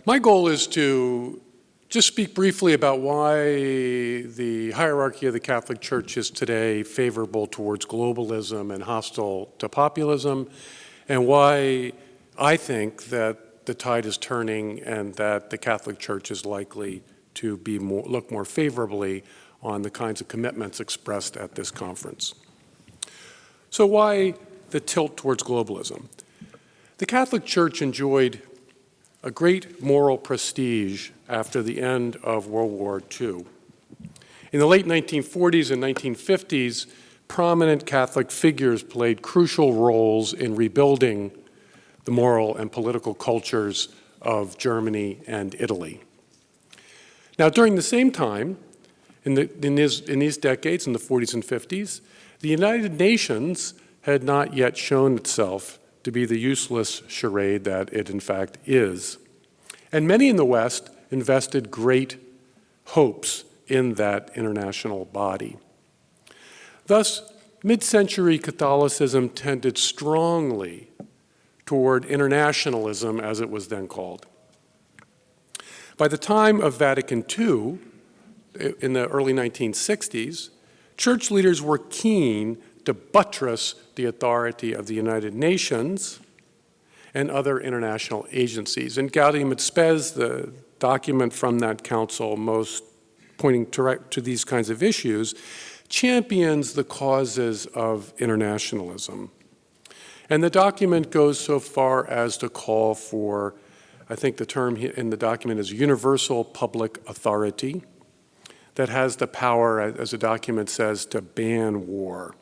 My goal is to just speak briefly about why the hierarchy of the Catholic Church is today favorable towards globalism and hostile to populism, and why I think that the tide is turning and that the Catholic Church is likely to look more favorably on the kinds of commitments expressed at this conference. So why the tilt towards globalism? The Catholic Church enjoyed a great moral prestige after the end of World War II. In the late 1940s and 1950s, prominent Catholic figures played crucial roles in rebuilding the moral and political cultures of Germany and Italy. Now, during the same time, in these decades, in the 40s and 50s, the United Nations had not yet shown itself to be the useless charade that it in fact is. And many in the West invested great hopes in that international body. Thus, mid-century Catholicism tended strongly toward internationalism, as it was then called. By the time of Vatican II, in the early 1960s, church leaders were keen to buttress the authority of the United Nations and other international agencies. And Gaudium et Spes, the document from that council most pointing to these kinds of issues, champions the causes of internationalism. And the document goes so far as to call for, I think the term in the document is universal public authority that has the power, as the document says, to ban war.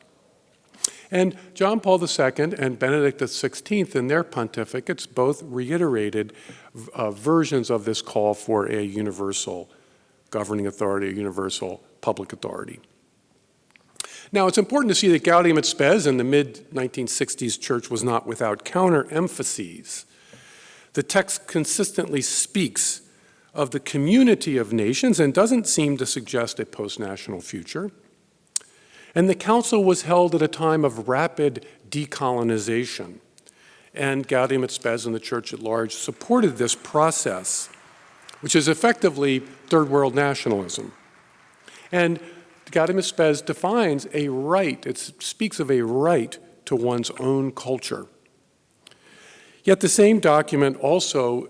And John Paul II and Benedict XVI in their pontificates both reiterated versions of this call for a universal governing authority, a universal public authority. Now, it's important to see that Gaudium et Spes in the mid-1960s church was not without counter-emphases. The text consistently speaks of the community of nations and doesn't seem to suggest a post-national future. And the council was held at a time of rapid decolonization. And Gaudium et Spes and the church at large supported this process, which is effectively third world nationalism. And Gaudium et Spes defines a right, it speaks of a right to one's own culture. Yet the same document also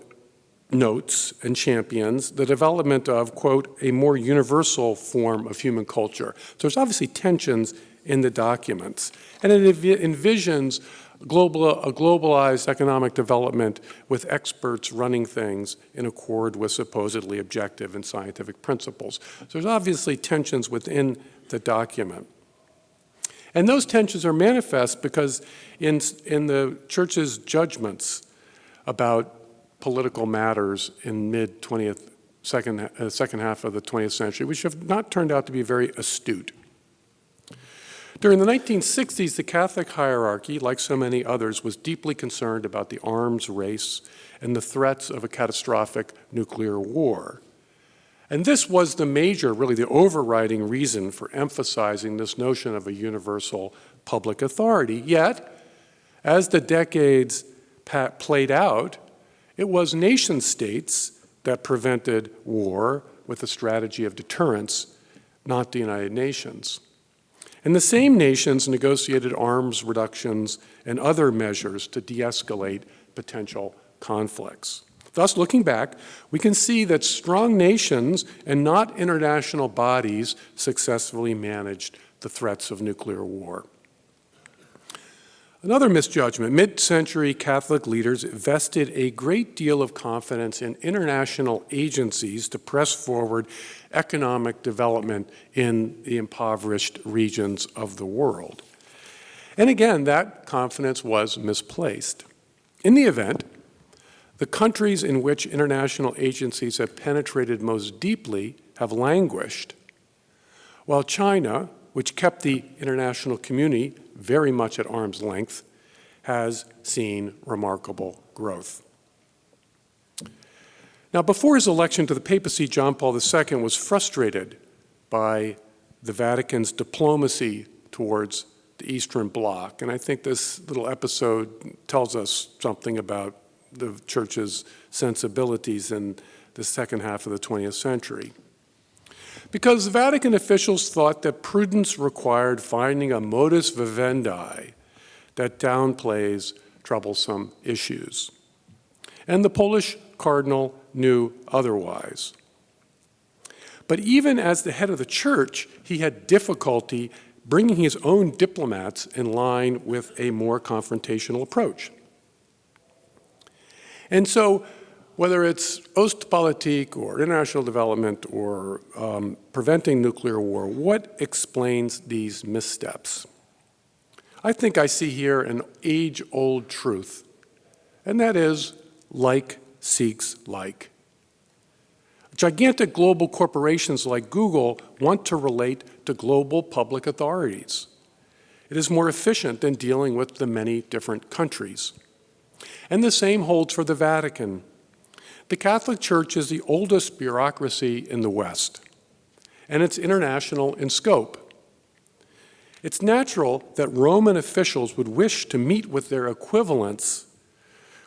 notes and champions the development of, quote, a more universal form of human culture. So there's obviously tensions in the documents. And it envisions a globalized economic development with experts running things in accord with supposedly objective and scientific principles. So there's obviously tensions within the document. And those tensions are manifest because in the church's judgments about political matters in second half of the 20th century, which have not turned out to be very astute. During the 1960s, the Catholic hierarchy, like so many others, was deeply concerned about the arms race and the threats of a catastrophic nuclear war. And this was the major, really the overriding reason for emphasizing this notion of a universal public authority. Yet, as the decades played out, it was nation states that prevented war with a strategy of deterrence, not the United Nations. And the same nations negotiated arms reductions and other measures to de-escalate potential conflicts. Thus, looking back, we can see that strong nations and not international bodies successfully managed the threats of nuclear war. Another misjudgment, mid-century Catholic leaders vested a great deal of confidence in international agencies to press forward economic development in the impoverished regions of the world. And again, that confidence was misplaced. In the event, the countries in which international agencies have penetrated most deeply have languished, while China, which kept the international community very much at arm's length, has seen remarkable growth. Now, before his election to the papacy, John Paul II was frustrated by the Vatican's diplomacy towards the Eastern Bloc. And I think this little episode tells us something about the Church's sensibilities in the second half of the 20th century. Because Vatican officials thought that prudence required finding a modus vivendi that downplays troublesome issues. And the Polish cardinal knew otherwise. But even as the head of the Church, he had difficulty bringing his own diplomats in line with a more confrontational approach. And so, whether it's Ostpolitik or international development or preventing nuclear war, what explains these missteps? I think I see here an age-old truth, and that is like seeks like. Gigantic global corporations like Google want to relate to global public authorities. It is more efficient than dealing with the many different countries. And the same holds for the Vatican. The Catholic Church is the oldest bureaucracy in the West, and it's international in scope. It's natural that Roman officials would wish to meet with their equivalents,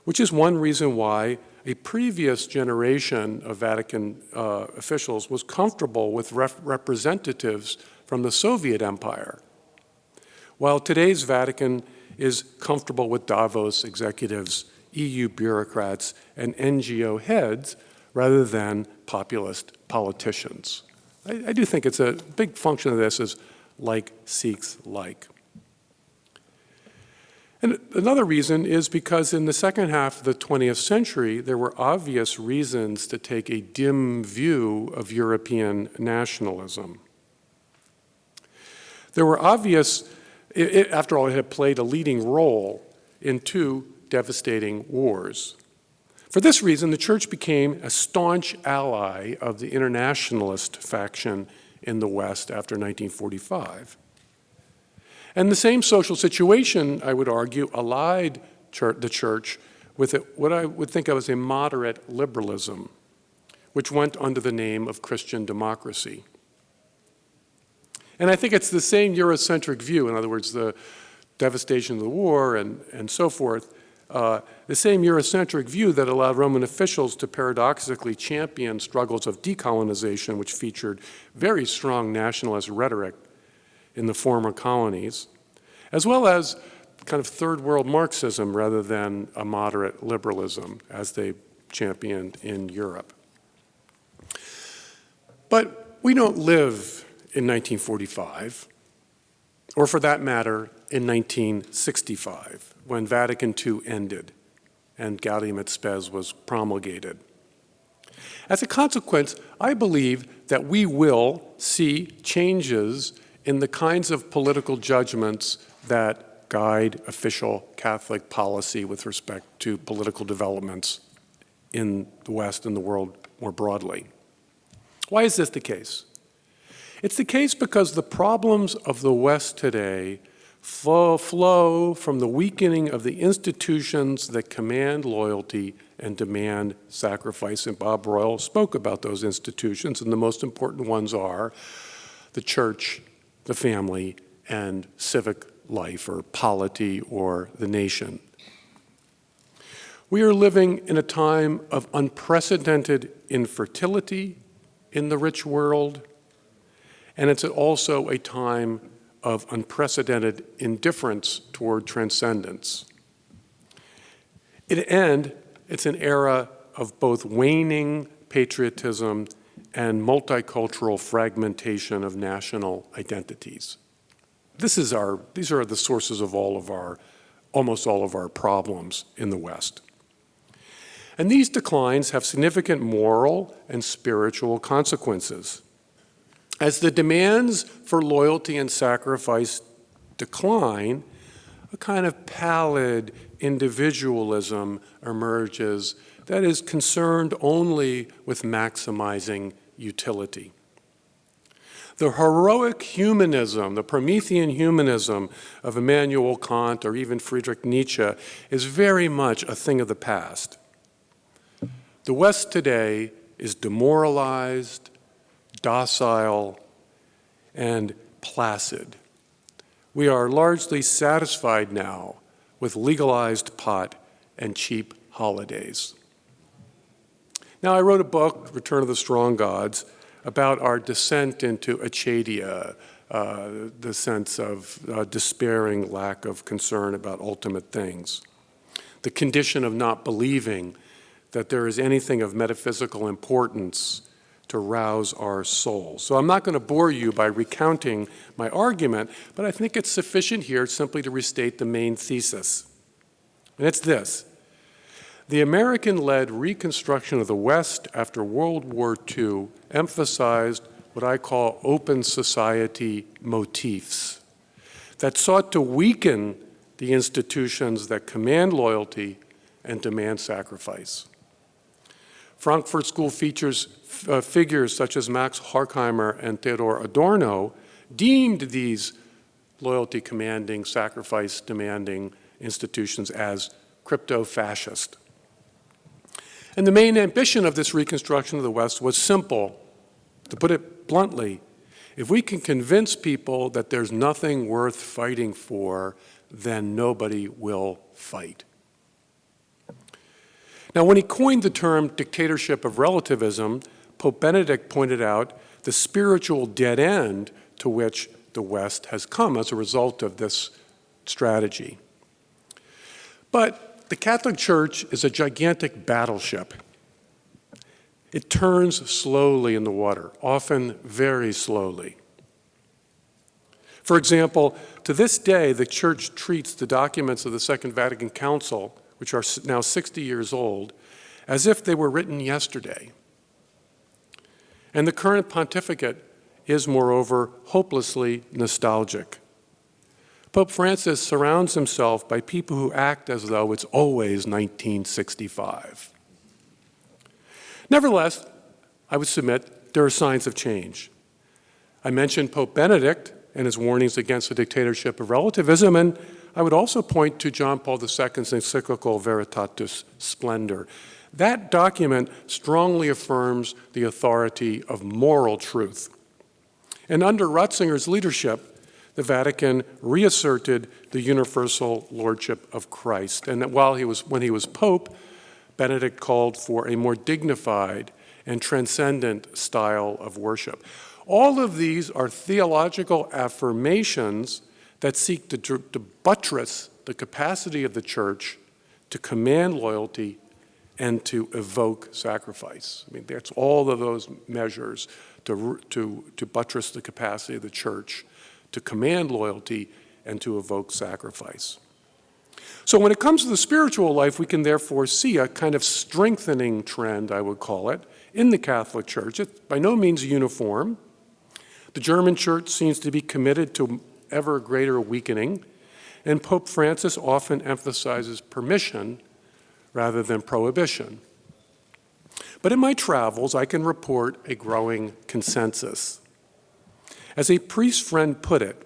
which is one reason why a previous generation of Vatican officials was comfortable with representatives from the Soviet Empire, while today's Vatican is comfortable with Davos executives, EU bureaucrats, and NGO heads rather than populist politicians. I do think it's a big function of this is like seeks like. And another reason is because in the second half of the 20th century, there were obvious reasons to take a dim view of European nationalism. There were obvious, after all, it had played a leading role in two devastating wars. For this reason, the Church became a staunch ally of the internationalist faction in the West after 1945. And the same social situation, I would argue, allied the Church with what I would think of as a moderate liberalism, which went under the name of Christian democracy. And I think it's the same Eurocentric view, in other words, the devastation of the war and so forth, the same Eurocentric view that allowed Roman officials to paradoxically champion struggles of decolonization, which featured very strong nationalist rhetoric in the former colonies, as well as kind of third world Marxism rather than a moderate liberalism as they championed in Europe. But we don't live in 1945, or for that matter, in 1965, when Vatican II ended and Gaudium et Spes was promulgated. As a consequence, I believe that we will see changes in the kinds of political judgments that guide official Catholic policy with respect to political developments in the West and the world more broadly. Why is this the case? It's the case because the problems of the West today flow from the weakening of the institutions that command loyalty and demand sacrifice. And Bob Royal spoke about those institutions, and the most important ones are the church, the family, and civic life, or polity, or the nation. We are living in a time of unprecedented infertility in the rich world, and it's also a time of unprecedented indifference toward transcendence. It's an era of both waning patriotism and multicultural fragmentation of national identities. These are the sources of almost all of our problems in the West. And these declines have significant moral and spiritual consequences. As the demands for loyalty and sacrifice decline, a kind of pallid individualism emerges that is concerned only with maximizing utility. The heroic humanism, the Promethean humanism of Immanuel Kant or even Friedrich Nietzsche is very much a thing of the past. The West today is demoralized, docile, and placid. We are largely satisfied now with legalized pot and cheap holidays. Now, I wrote a book, Return of the Strong Gods, about our descent into achadia, the sense of despairing lack of concern about ultimate things, the condition of not believing that there is anything of metaphysical importance to rouse our souls. So I'm not going to bore you by recounting my argument, but I think it's sufficient here simply to restate the main thesis. And it's this: the American-led reconstruction of the West after World War II emphasized what I call open society motifs that sought to weaken the institutions that command loyalty and demand sacrifice. Frankfurt School features figures such as Max Horkheimer and Theodor Adorno deemed these loyalty-commanding, sacrifice-demanding institutions as crypto-fascist. And the main ambition of this reconstruction of the West was simple. To put it bluntly, if we can convince people that there's nothing worth fighting for, then nobody will fight. Now, when he coined the term dictatorship of relativism, Pope Benedict pointed out the spiritual dead end to which the West has come as a result of this strategy. But the Catholic Church is a gigantic battleship. It turns slowly in the water, often very slowly. For example, to this day, the Church treats the documents of the Second Vatican Council, which are now 60 years old, as if they were written yesterday. And the current pontificate is, moreover, hopelessly nostalgic. Pope Francis surrounds himself by people who act as though it's always 1965. Nevertheless, I would submit there are signs of change. I mentioned Pope Benedict and his warnings against the dictatorship of relativism, and I would also point to John Paul II's encyclical Veritatis Splendor. That document strongly affirms the authority of moral truth. And under Ratzinger's leadership, the Vatican reasserted the universal lordship of Christ. And that when he was Pope, Benedict called for a more dignified and transcendent style of worship. All of these are theological affirmations that seek to buttress the capacity of the Church to command loyalty and to evoke sacrifice. I mean, that's all of those measures to buttress the capacity of the Church to command loyalty and to evoke sacrifice. So when it comes to the spiritual life, we can therefore see a kind of strengthening trend, I would call it, in the Catholic Church. It's by no means uniform. The German Church seems to be committed to ever greater weakening, and Pope Francis often emphasizes permission rather than prohibition. But in my travels, I can report a growing consensus. As a priest friend put it,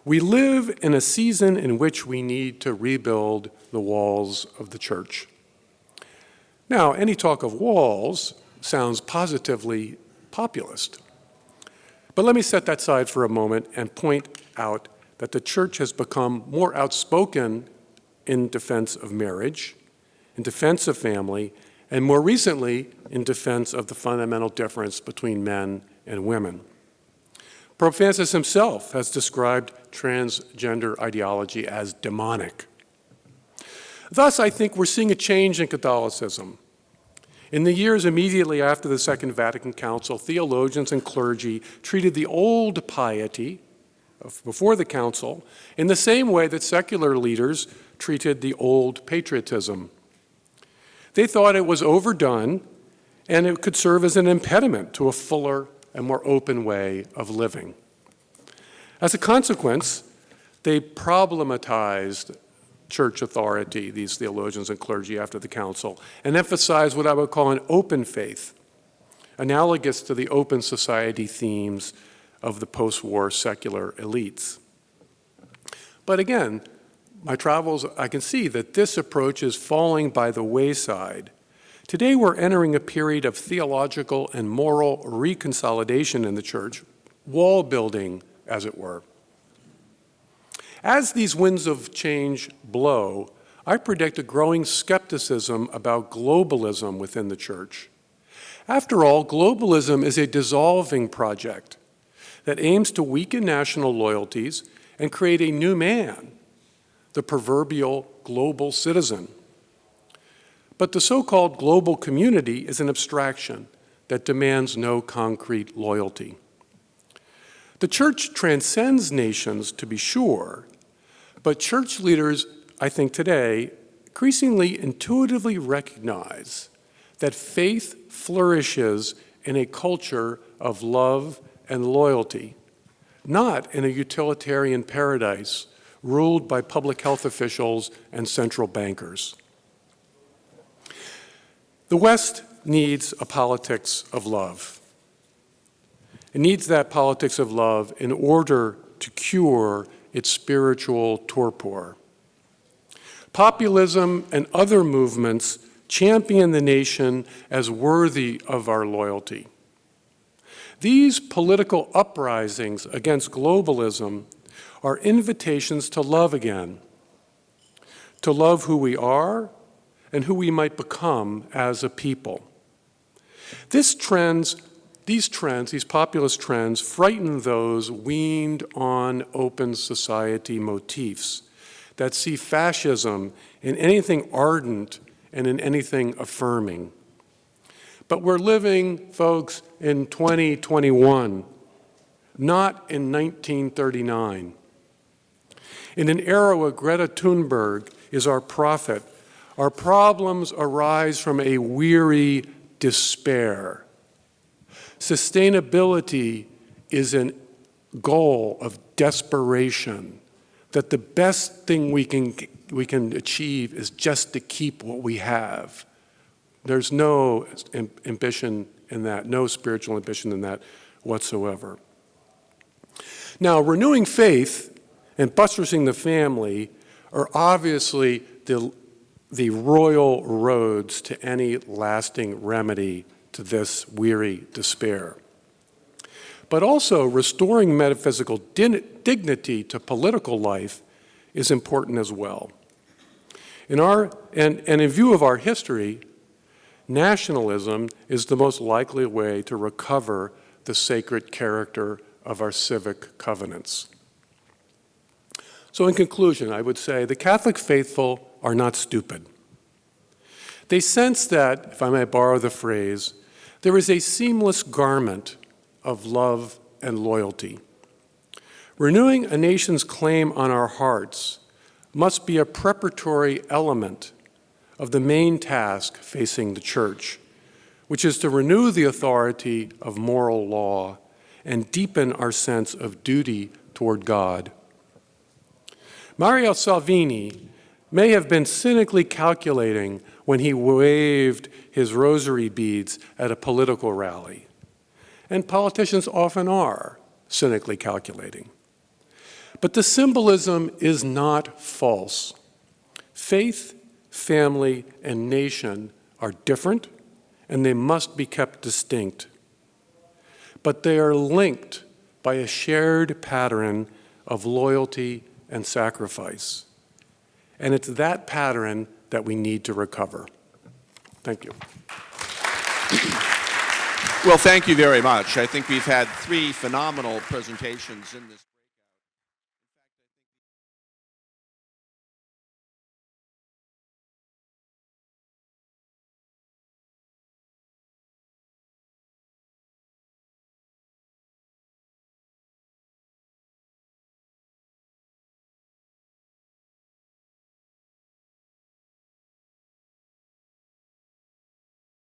we live in a season in which we need to rebuild the walls of the church. Now, any talk of walls sounds positively populist. But let me set that aside for a moment and point out that the church has become more outspoken in defense of marriage, in defense of family, and more recently, in defense of the fundamental difference between men and women. Pope Francis himself has described transgender ideology as demonic. Thus, I think we're seeing a change in Catholicism. In the years immediately after the Second Vatican Council, theologians and clergy treated the old piety of before the Council in the same way that secular leaders treated the old patriotism. They thought it was overdone and it could serve as an impediment to a fuller and more open way of living. As a consequence, they problematized church authority, these theologians and clergy after the council, and emphasized what I would call an open faith, analogous to the open society themes of the post-war secular elites. But again, my travels, I can see that this approach is falling by the wayside. Today we're entering a period of theological and moral reconsolidation in the church, wall building, as it were. As these winds of change blow, I predict a growing skepticism about globalism within the church. After all, globalism is a dissolving project that aims to weaken national loyalties and create a new man, the proverbial global citizen. But the so-called global community is an abstraction that demands no concrete loyalty. The church transcends nations, to be sure, but church leaders, I think today, increasingly intuitively recognize that faith flourishes in a culture of love and loyalty, not in a utilitarian paradise ruled by public health officials and central bankers. The West needs a politics of love. It needs that politics of love in order to cure its spiritual torpor. Populism and other movements champion the nation as worthy of our loyalty. These political uprisings against globalism are invitations to love again, to love who we are and who we might become as a people. These populist trends, frighten those weaned on open society motifs that see fascism in anything ardent and in anything affirming. But we're living, folks, in 2021, not in 1939. In an era where Greta Thunberg is our prophet, our problems arise from a weary despair. Sustainability is a goal of desperation, that the best thing we can achieve is just to keep what we have. There's no ambition in that, no spiritual ambition in that whatsoever. Now, renewing faith and buttressing the family are obviously the royal roads to any lasting remedy to this weary despair. But also, restoring metaphysical dignity to political life is important as well. And in view of our history, nationalism is the most likely way to recover the sacred character of our civic covenants. So in conclusion, I would say the Catholic faithful are not stupid. They sense that, if I may borrow the phrase, there is a seamless garment of love and loyalty. Renewing a nation's claim on our hearts must be a preparatory element of the main task facing the Church, which is to renew the authority of moral law and deepen our sense of duty toward God. Mario Salvini may have been cynically calculating when he waved his rosary beads at a political rally, and politicians often are cynically calculating. But the symbolism is not false. Faith, family, and nation are different, and they must be kept distinct. But they are linked by a shared pattern of loyalty and sacrifice. And it's that pattern that we need to recover. Thank you. Well, thank you very much. I think we've had 3 phenomenal presentations in this.